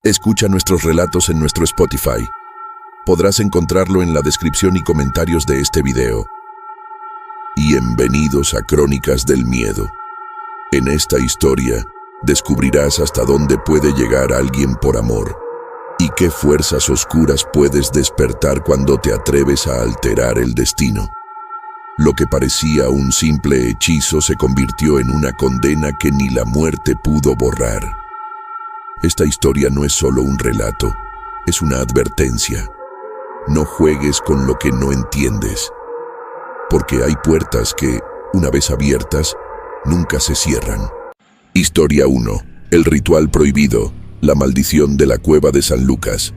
Escucha nuestros relatos en nuestro Spotify. Podrás encontrarlo en la descripción y comentarios de este video. Y bienvenidos a Crónicas del Miedo. En esta historia, descubrirás hasta dónde puede llegar alguien por amor y qué fuerzas oscuras puedes despertar cuando te atreves a alterar el destino. Lo que parecía un simple hechizo se convirtió en una condena que ni la muerte pudo borrar. Esta historia no es solo un relato, es una advertencia. No juegues con lo que no entiendes, porque hay puertas que, una vez abiertas, nunca se cierran. Historia 1. El ritual prohibido, la maldición de la cueva de San Lucas.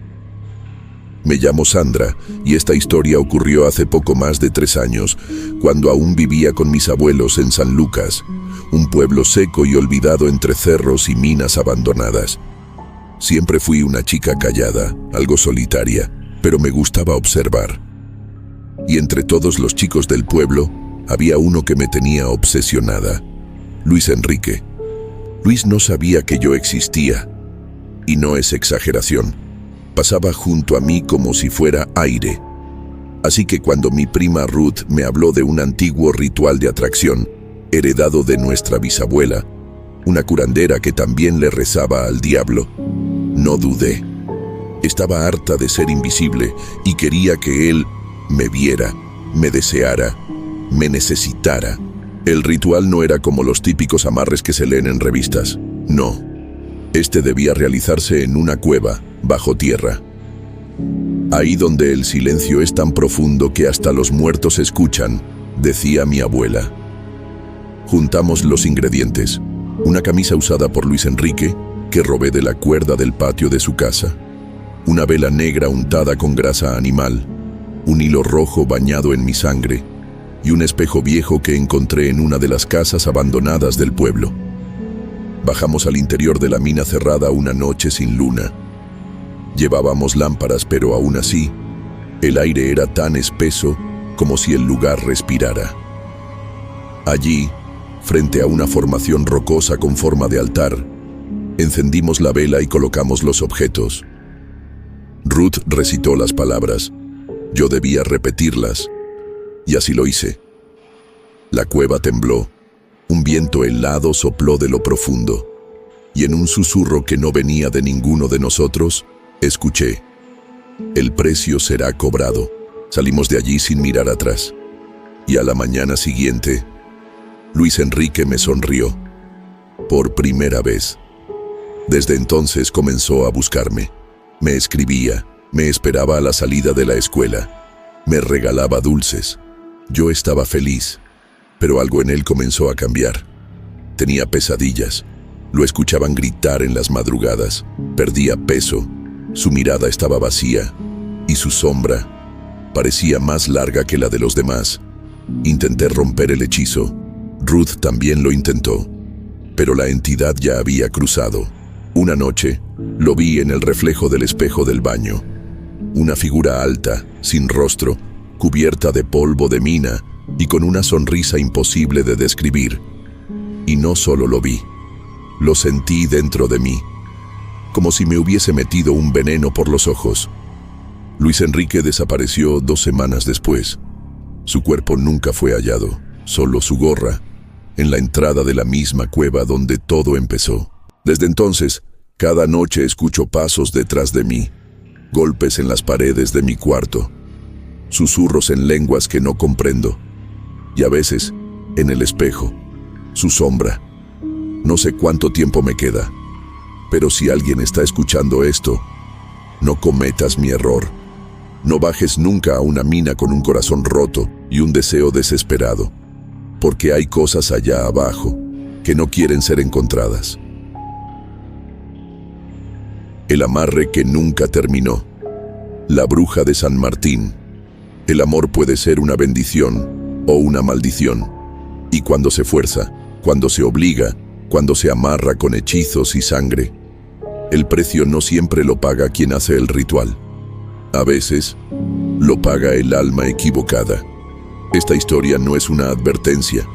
Me llamo Sandra y esta historia ocurrió hace poco más de 3 años, cuando aún vivía con mis abuelos en San Lucas, un pueblo seco y olvidado entre cerros y minas abandonadas. Siempre fui una chica callada, algo solitaria, pero me gustaba observar. Y entre todos los chicos del pueblo, había uno que me tenía obsesionada, Luis Enrique. Luis no sabía que yo existía, y no es exageración. Pasaba junto a mí como si fuera aire. Así que cuando mi prima Ruth me habló de un antiguo ritual de atracción, heredado de nuestra bisabuela, una curandera que también le rezaba al diablo, no dudé. Estaba harta de ser invisible y quería que él me viera, me deseara, me necesitara. El ritual no era como los típicos amarres que se leen en revistas. No. Este debía realizarse en una cueva, bajo tierra. Ahí donde el silencio es tan profundo que hasta los muertos escuchan, decía mi abuela. Juntamos los ingredientes. Una camisa usada por Luis Enrique, que robé de la cuerda del patio de su casa. Una vela negra untada con grasa animal. Un hilo rojo bañado en mi sangre. Y un espejo viejo que encontré en una de las casas abandonadas del pueblo. Bajamos al interior de la mina cerrada una noche sin luna. Llevábamos lámparas, pero aún así, el aire era tan espeso como si el lugar respirara. Allí, frente a una formación rocosa con forma de altar, encendimos la vela y colocamos los objetos. Ruth recitó las palabras. Yo debía repetirlas, y así lo hice. La cueva tembló. Un viento helado sopló de lo profundo, y en un susurro que no venía de ninguno de nosotros, escuché: el precio será cobrado. Salimos de allí sin mirar atrás. Y a la mañana siguiente, Luis Enrique me sonrió. Por primera vez. Desde entonces comenzó a buscarme. Me escribía, me esperaba a la salida de la escuela. Me regalaba dulces. Yo estaba feliz, pero algo en él comenzó a cambiar. Tenía pesadillas. Lo escuchaban gritar en las madrugadas. Perdía peso. Su mirada estaba vacía y su sombra parecía más larga que la de los demás. Intenté romper el hechizo. Ruth también lo intentó, pero la entidad ya había cruzado. Una noche, lo vi en el reflejo del espejo del baño. Una figura alta, sin rostro, cubierta de polvo de mina y con una sonrisa imposible de describir. Y no solo lo vi, lo sentí dentro de mí, como si me hubiese metido un veneno por los ojos. Luis Enrique desapareció 2 semanas después. Su cuerpo nunca fue hallado, solo su gorra, en la entrada de la misma cueva donde todo empezó. Desde entonces, cada noche escucho pasos detrás de mí, golpes en las paredes de mi cuarto, susurros en lenguas que no comprendo, y a veces, en el espejo, su sombra. No sé cuánto tiempo me queda, pero si alguien está escuchando esto, no cometas mi error. No bajes nunca a una mina con un corazón roto y un deseo desesperado, porque hay cosas allá abajo que no quieren ser encontradas. El amarre que nunca terminó. La bruja de San Martín. El amor puede ser una bendición o una maldición, y cuando se fuerza, cuando se obliga, cuando se amarra con hechizos y sangre, el precio no siempre lo paga quien hace el ritual. A veces, lo paga el alma equivocada. Esta historia no es una advertencia,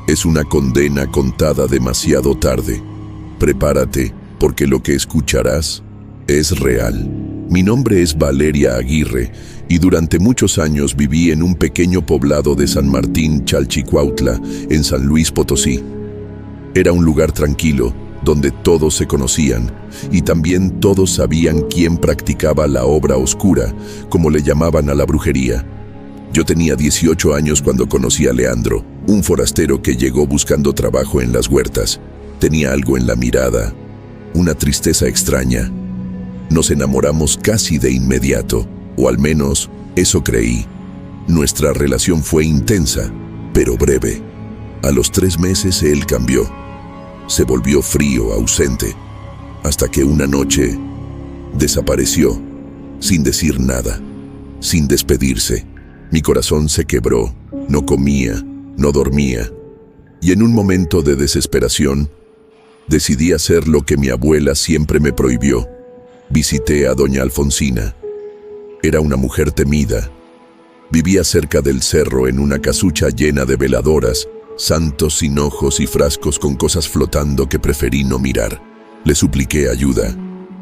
es una condena contada demasiado tarde. Prepárate, porque lo que escucharás Es real. Mi nombre es Valeria Aguirre y durante muchos años viví en un pequeño poblado de San Martín, Chalchicuautla, en San Luis Potosí. Era un lugar tranquilo, donde todos se conocían y también todos sabían quién practicaba la obra oscura, como le llamaban a la brujería. Yo tenía 18 años cuando conocí a Leandro, un forastero que llegó buscando trabajo en las huertas. Tenía algo en la mirada, una tristeza extraña. Nos enamoramos casi de inmediato, o al menos eso creí. Nuestra relación fue intensa, pero breve. A los 3 meses él cambió. Se volvió frío, ausente, hasta que una noche desapareció, sin decir nada, sin despedirse. Mi corazón se quebró, no comía, no dormía, y en un momento de desesperación, decidí hacer lo que mi abuela siempre me prohibió. Visité a doña Alfonsina. Era una mujer temida. Vivía cerca del cerro en una casucha llena de veladoras, santos sin ojos y frascos con cosas flotando que preferí no mirar. Le supliqué ayuda.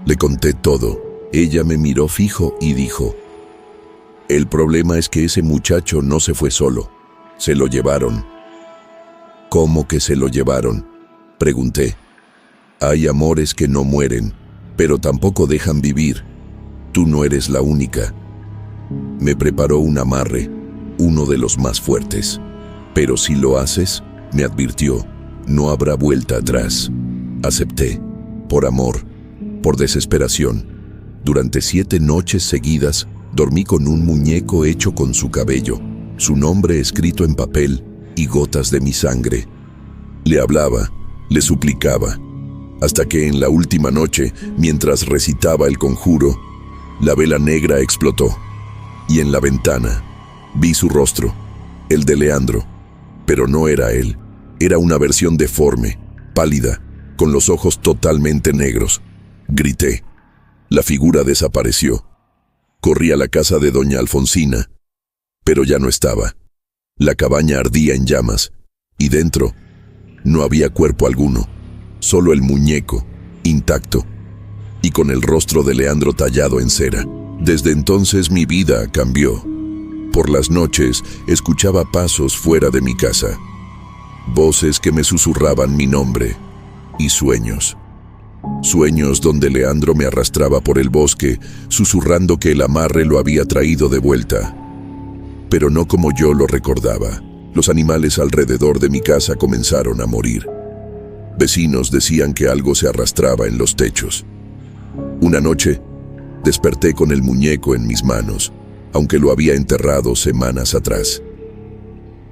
Le conté todo. Ella me miró fijo y dijo: «El problema es que ese muchacho no se fue solo. Se lo llevaron». «¿Cómo que se lo llevaron?», pregunté. «Hay amores que no mueren, pero tampoco dejan vivir. Tú no eres la única». Me preparó un amarre, uno de los más fuertes. «Pero si lo haces», me advirtió, «no habrá vuelta atrás». Acepté, por amor, por desesperación. Durante 7 noches seguidas, dormí con un muñeco hecho con su cabello, su nombre escrito en papel y gotas de mi sangre. Le hablaba, le suplicaba, hasta que en la última noche, mientras recitaba el conjuro, la vela negra explotó, y en la ventana vi su rostro, el de Leandro. Pero no era él, era una versión deforme, pálida, con los ojos totalmente negros. Grité. La figura desapareció. Corrí a la casa de doña Alfonsina, pero ya no estaba. La cabaña ardía en llamas, y dentro no había cuerpo alguno, solo el muñeco, intacto, y con el rostro de Leandro tallado en cera. Desde entonces mi vida cambió. Por las noches escuchaba pasos fuera de mi casa, voces que me susurraban mi nombre, y sueños. Sueños donde Leandro me arrastraba por el bosque, susurrando que el amarre lo había traído de vuelta. Pero no como yo lo recordaba. Los animales alrededor de mi casa comenzaron a morir. Vecinos decían que algo se arrastraba en los techos. Una noche, desperté con el muñeco en mis manos, aunque lo había enterrado semanas atrás.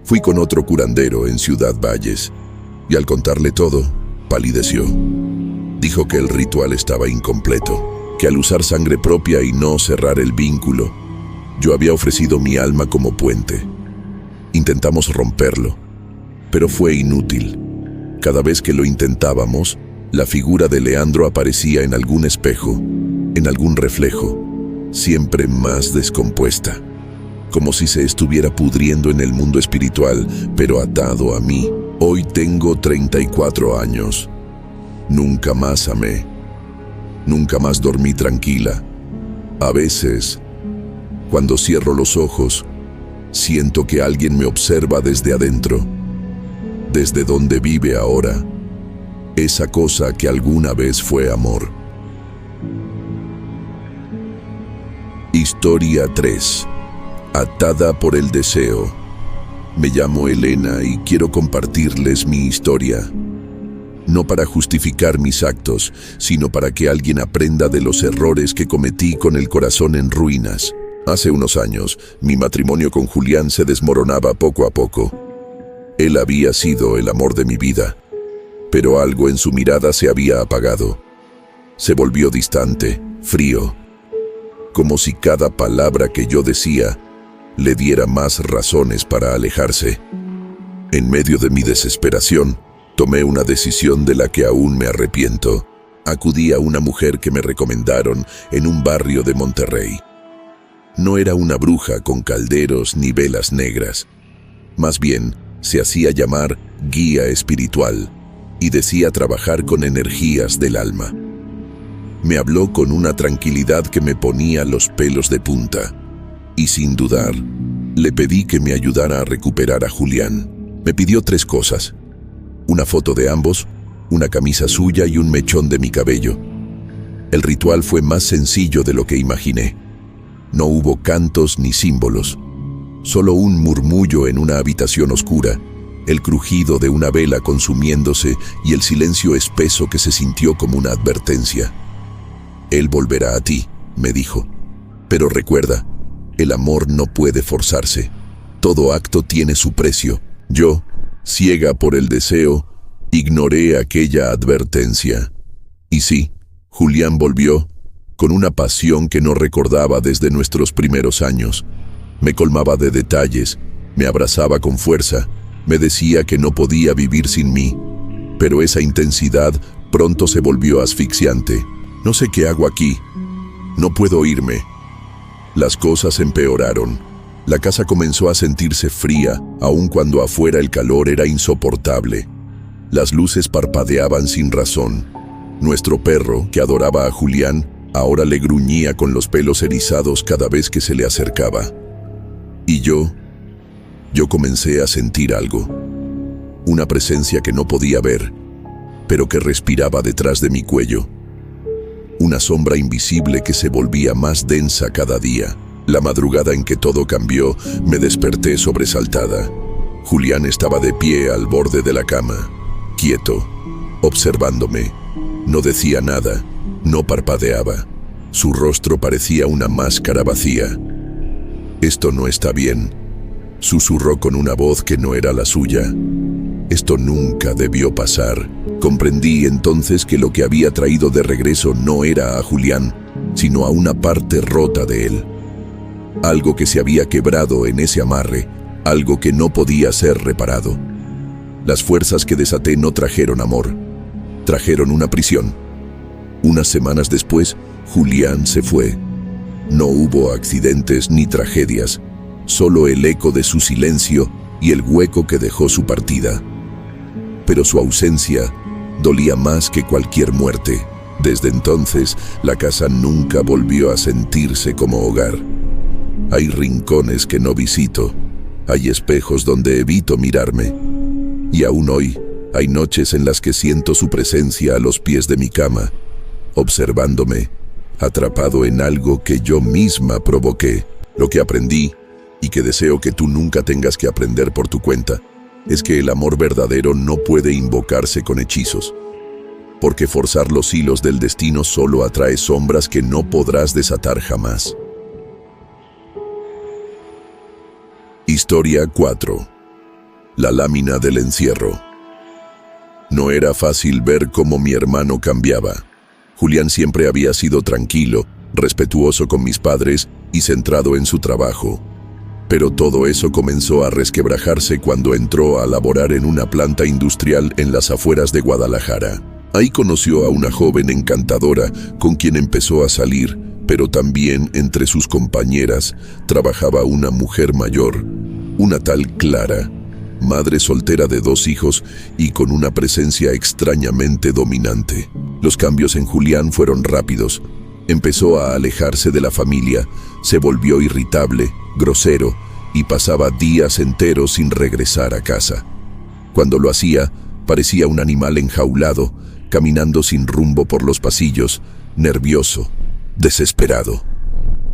Fui con otro curandero en Ciudad Valles, y al contarle todo, palideció. Dijo que el ritual estaba incompleto, que al usar sangre propia y no cerrar el vínculo, yo había ofrecido mi alma como puente. Intentamos romperlo, pero fue inútil. Cada vez que lo intentábamos, la figura de Leandro aparecía en algún espejo, en algún reflejo, siempre más descompuesta, como si se estuviera pudriendo en el mundo espiritual, pero atado a mí. Hoy tengo 34 años. Nunca más amé. Nunca más dormí tranquila. A veces, cuando cierro los ojos, siento que alguien me observa desde adentro, desde donde vive ahora, esa cosa que alguna vez fue amor. Historia 3. Atada por el deseo. Me llamo Elena y quiero compartirles mi historia. No para justificar mis actos, sino para que alguien aprenda de los errores que cometí con el corazón en ruinas. Hace unos años, mi matrimonio con Julián se desmoronaba poco a poco. Él había sido el amor de mi vida, pero algo en su mirada se había apagado. Se volvió distante, frío, como si cada palabra que yo decía le diera más razones para alejarse. En medio de mi desesperación, tomé una decisión de la que aún me arrepiento. Acudí a una mujer que me recomendaron en un barrio de Monterrey. No era una bruja con calderos ni velas negras. Más bien, se hacía llamar guía espiritual y decía trabajar con energías del alma. Me habló con una tranquilidad que me ponía los pelos de punta. Y sin dudar, le pedí que me ayudara a recuperar a Julián. Me pidió 3 cosas: una foto de ambos, una camisa suya y un mechón de mi cabello. El ritual fue más sencillo de lo que imaginé. No hubo cantos ni símbolos, solo un murmullo en una habitación oscura, el crujido de una vela consumiéndose y el silencio espeso que se sintió como una advertencia. «Él volverá a ti», me dijo. «Pero recuerda, el amor no puede forzarse. Todo acto tiene su precio». Yo, ciega por el deseo, ignoré aquella advertencia. Y sí, Julián volvió, con una pasión que no recordaba desde nuestros primeros años. Me colmaba de detalles, me abrazaba con fuerza, me decía que no podía vivir sin mí. Pero esa intensidad pronto se volvió asfixiante. «No sé qué hago aquí. No puedo irme». Las cosas empeoraron. La casa comenzó a sentirse fría, aun cuando afuera el calor era insoportable. Las luces parpadeaban sin razón. Nuestro perro, que adoraba a Julián, ahora le gruñía con los pelos erizados cada vez que se le acercaba. Y yo comencé a sentir algo. Una presencia que no podía ver, pero que respiraba detrás de mi cuello. Una sombra invisible que se volvía más densa cada día. La madrugada en que todo cambió, me desperté sobresaltada. Julián estaba de pie al borde de la cama, quieto, observándome. No decía nada, no parpadeaba. Su rostro parecía una máscara vacía. «Esto no está bien», susurró con una voz que no era la suya. «Esto nunca debió pasar». Comprendí entonces que lo que había traído de regreso no era a Julián, sino a una parte rota de él. Algo que se había quebrado en ese amarre, algo que no podía ser reparado. Las fuerzas que desaté no trajeron amor, trajeron una prisión. Unas semanas después, Julián se fue. No hubo accidentes ni tragedias, solo el eco de su silencio y el hueco que dejó su partida. Pero su ausencia dolía más que cualquier muerte. Desde entonces, la casa nunca volvió a sentirse como hogar. Hay rincones que no visito, hay espejos donde evito mirarme. Y aún hoy, hay noches en las que siento su presencia a los pies de mi cama, observándome, atrapado en algo que yo misma provoqué. Lo que aprendí, y que deseo que tú nunca tengas que aprender por tu cuenta, es que el amor verdadero no puede invocarse con hechizos, porque forzar los hilos del destino solo atrae sombras que no podrás desatar jamás. Historia 4. La lámina del encierro. No era fácil ver cómo mi hermano cambiaba. Julián siempre había sido tranquilo, respetuoso con mis padres y centrado en su trabajo. Pero todo eso comenzó a resquebrajarse cuando entró a laborar en una planta industrial en las afueras de Guadalajara. Ahí conoció a una joven encantadora con quien empezó a salir, pero también entre sus compañeras trabajaba una mujer mayor, una tal Clara, madre soltera de 2 hijos y con una presencia extrañamente dominante. Los cambios en Julián fueron rápidos. Empezó a alejarse de la familia, se volvió irritable, grosero y pasaba días enteros sin regresar a casa. Cuando lo hacía, parecía un animal enjaulado, caminando sin rumbo por los pasillos, nervioso, desesperado.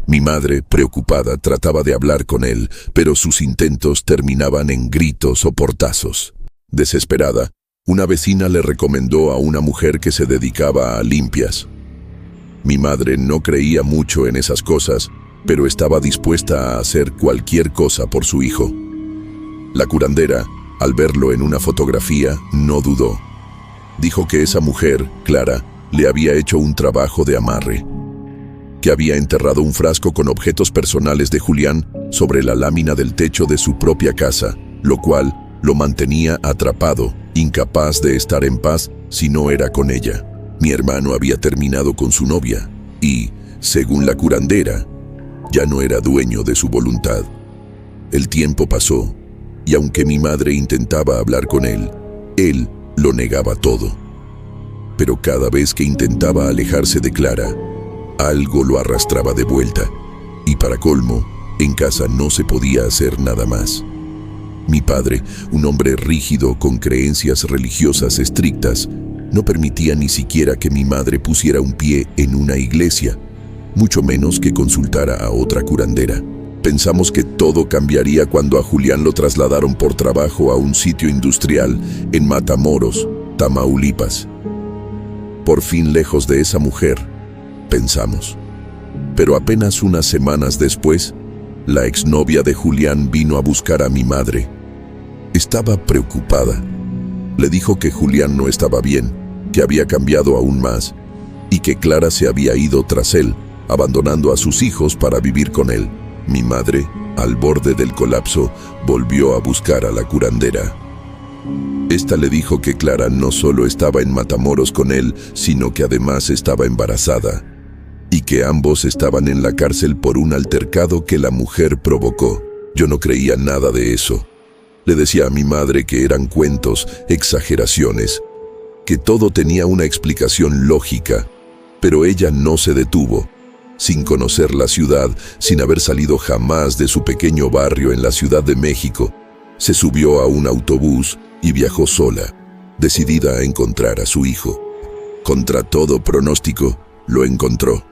Mi madre, preocupada, trataba de hablar con él, pero sus intentos terminaban en gritos o portazos. Desesperada, una vecina le recomendó a una mujer que se dedicaba a limpias. Mi madre no creía mucho en esas cosas, pero estaba dispuesta a hacer cualquier cosa por su hijo. La curandera, al verlo en una fotografía, no dudó. Dijo que esa mujer, Clara, le había hecho un trabajo de amarre, que había enterrado un frasco con objetos personales de Julián sobre la lámina del techo de su propia casa, lo cual lo mantenía atrapado, incapaz de estar en paz si no era con ella. Mi hermano había terminado con su novia y, según la curandera, ya no era dueño de su voluntad. El tiempo pasó y aunque mi madre intentaba hablar con él lo negaba todo. pero cada vez que intentaba alejarse de Clara, algo lo arrastraba de vuelta. Y para colmo, en casa no se podía hacer nada más. Mi padre, un hombre rígido con creencias religiosas estrictas, no permitía ni siquiera que mi madre pusiera un pie en una iglesia, mucho menos que consultara a otra curandera. Pensamos que todo cambiaría cuando a Julián lo trasladaron por trabajo a un sitio industrial en Matamoros, Tamaulipas. Por fin lejos de esa mujer, pensamos. Pero apenas unas semanas después, la exnovia de Julián vino a buscar a mi madre. Estaba preocupada. Le dijo que Julián no estaba bien, que había cambiado aún más y que Clara se había ido tras él, abandonando a sus hijos para vivir con él. Mi madre, al borde del colapso, volvió a buscar a la curandera. Esta le dijo que Clara no solo estaba en Matamoros con él, sino que además estaba embarazada, y que ambos estaban en la cárcel por un altercado que la mujer provocó. Yo no creía nada de eso. Le decía a mi madre que eran cuentos, exageraciones, que todo tenía una explicación lógica, pero ella no se detuvo. Sin conocer la ciudad, sin haber salido jamás de su pequeño barrio en la Ciudad de México, se subió a un autobús y viajó sola, decidida a encontrar a su hijo. Contra todo pronóstico, lo encontró.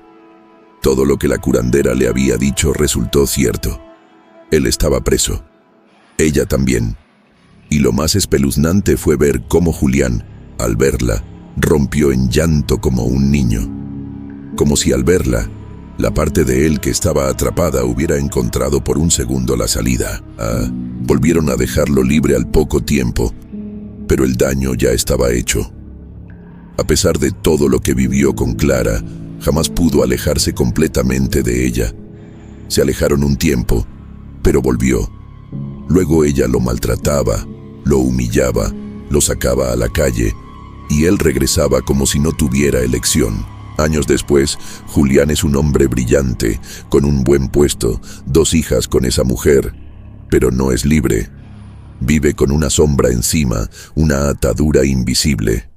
Todo lo que la curandera le había dicho resultó cierto. Él estaba preso. Ella también. Y lo más espeluznante fue ver cómo Julián, al verla, rompió en llanto como un niño. Como si al verla, la parte de él que estaba atrapada hubiera encontrado por un segundo la salida. Volvieron a dejarlo libre al poco tiempo, pero el daño ya estaba hecho. A pesar de todo lo que vivió con Clara, jamás pudo alejarse completamente de ella. Se alejaron un tiempo, pero volvió. Luego ella lo maltrataba, lo humillaba, lo sacaba a la calle, y él regresaba como si no tuviera elección. Años después, Julián es un hombre brillante, con un buen puesto, 2 hijas con esa mujer, pero no es libre. Vive con una sombra encima, una atadura invisible.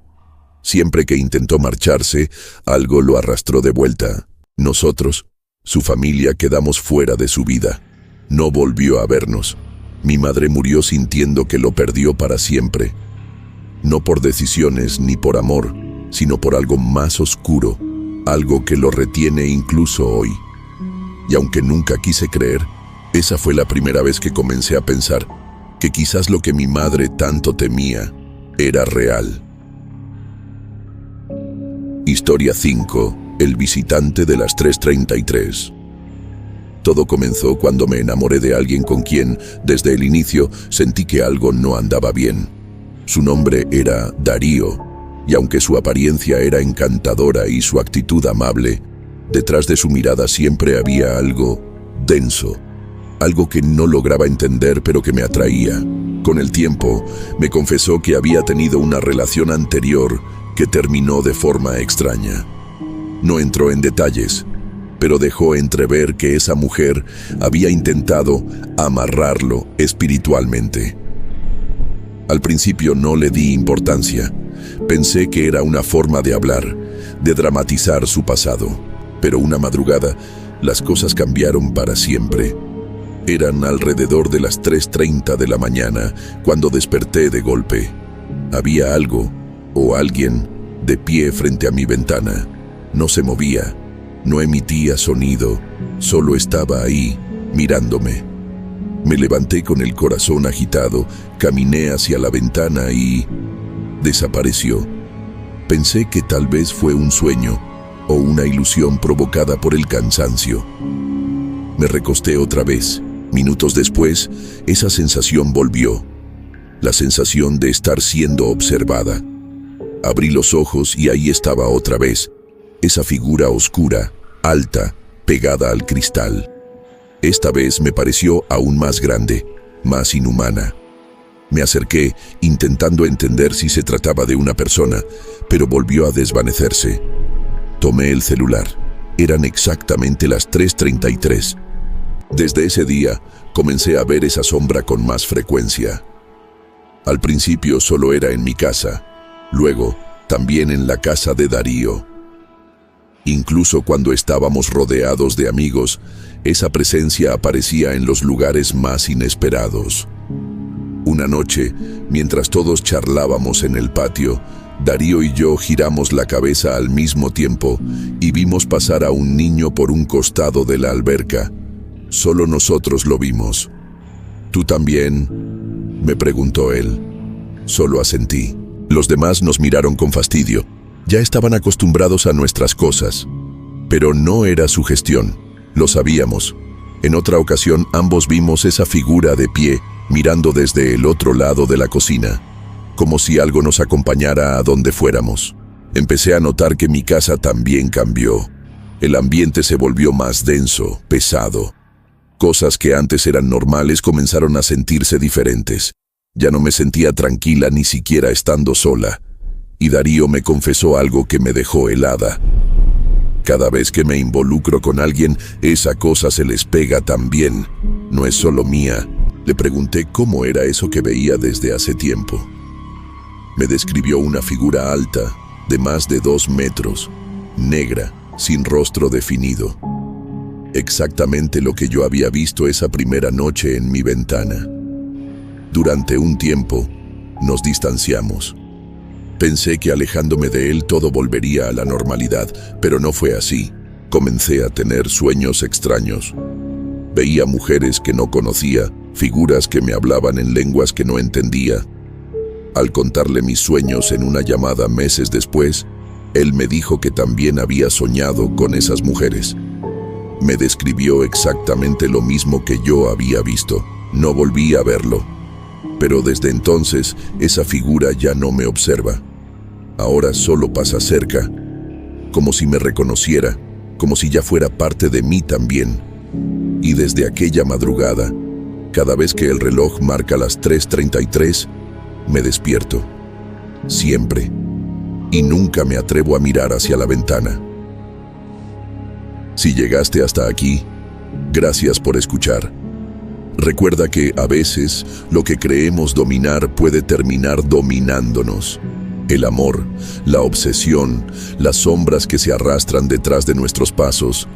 Siempre que intentó marcharse, algo lo arrastró de vuelta. Nosotros, su familia, quedamos fuera de su vida. No volvió a vernos. Mi madre murió sintiendo que lo perdió para siempre. No por decisiones ni por amor, sino por algo más oscuro, algo que lo retiene incluso hoy. Y aunque nunca quise creer, esa fue la primera vez que comencé a pensar que quizás lo que mi madre tanto temía era real. Historia 5. El visitante de las 3:33. Todo comenzó cuando me enamoré de alguien con quien, desde el inicio, sentí que algo no andaba bien. Su nombre era Darío, y aunque su apariencia era encantadora y su actitud amable, detrás de su mirada siempre había algo denso, algo que no lograba entender pero que me atraía. Con el tiempo, me confesó que había tenido una relación anterior que terminó de forma extraña. No entró en detalles, pero dejó entrever que esa mujer había intentado amarrarlo espiritualmente. Al principio no le di importancia. Pensé que era una forma de hablar, de dramatizar su pasado. Pero una madrugada, las cosas cambiaron para siempre. Eran alrededor de las 3:30 de la mañana cuando desperté de golpe. Había algo, o alguien, de pie frente a mi ventana. No se movía, no emitía sonido, solo estaba ahí, mirándome. Me levanté con el corazón agitado, caminé hacia la ventana y desapareció. Pensé que tal vez fue un sueño o una ilusión provocada por el cansancio. Me recosté otra vez. Minutos después, esa sensación volvió. La sensación de estar siendo observada. Abrí los ojos y ahí estaba otra vez, esa figura oscura, alta, pegada al cristal. Esta vez me pareció aún más grande, más inhumana. Me acerqué, intentando entender si se trataba de una persona, pero volvió a desvanecerse. Tomé el celular. Eran exactamente las 3:33. Desde ese día, comencé a ver esa sombra con más frecuencia. Al principio solo era en mi casa. Luego, también en la casa de Darío. Incluso cuando estábamos rodeados de amigos, esa presencia aparecía en los lugares más inesperados. Una noche, mientras todos charlábamos en el patio, Darío y yo giramos la cabeza al mismo tiempo y vimos pasar a un niño por un costado de la alberca. Solo nosotros lo vimos. ¿Tú también?, me preguntó él. Solo asentí. Los demás nos miraron con fastidio. Ya estaban acostumbrados a nuestras cosas. Pero no era sugestión. Lo sabíamos. En otra ocasión ambos vimos esa figura de pie, mirando desde el otro lado de la cocina, como si algo nos acompañara a donde fuéramos. Empecé a notar que mi casa también cambió. El ambiente se volvió más denso, pesado. Cosas que antes eran normales comenzaron a sentirse diferentes. Ya no me sentía tranquila ni siquiera estando sola. Y Darío me confesó algo que me dejó helada. Cada vez que me involucro con alguien, esa cosa se les pega también. No es solo mía. Le pregunté cómo era eso que veía desde hace tiempo. Me describió una figura alta, de más de 2 metros, negra, sin rostro definido. Exactamente lo que yo había visto esa primera noche en mi ventana. Durante un tiempo, nos distanciamos. Pensé que alejándome de él todo volvería a la normalidad, pero no fue así. Comencé a tener sueños extraños. Veía mujeres que no conocía, figuras que me hablaban en lenguas que no entendía. Al contarle mis sueños en una llamada meses después, él me dijo que también había soñado con esas mujeres. Me describió exactamente lo mismo que yo había visto. No volví a verlo. Pero desde entonces, esa figura ya no me observa. Ahora solo pasa cerca, como si me reconociera, como si ya fuera parte de mí también. Y desde aquella madrugada, cada vez que el reloj marca las 3:33, me despierto. Siempre. Y nunca me atrevo a mirar hacia la ventana. Si llegaste hasta aquí, gracias por escuchar. Recuerda que a veces lo que creemos dominar puede terminar dominándonos. El amor, la obsesión, las sombras que se arrastran detrás de nuestros pasos,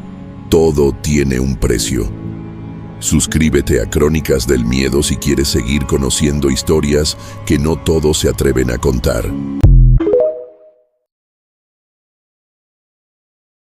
todo tiene un precio. Suscríbete a Crónicas del Miedo si quieres seguir conociendo historias que no todos se atreven a contar.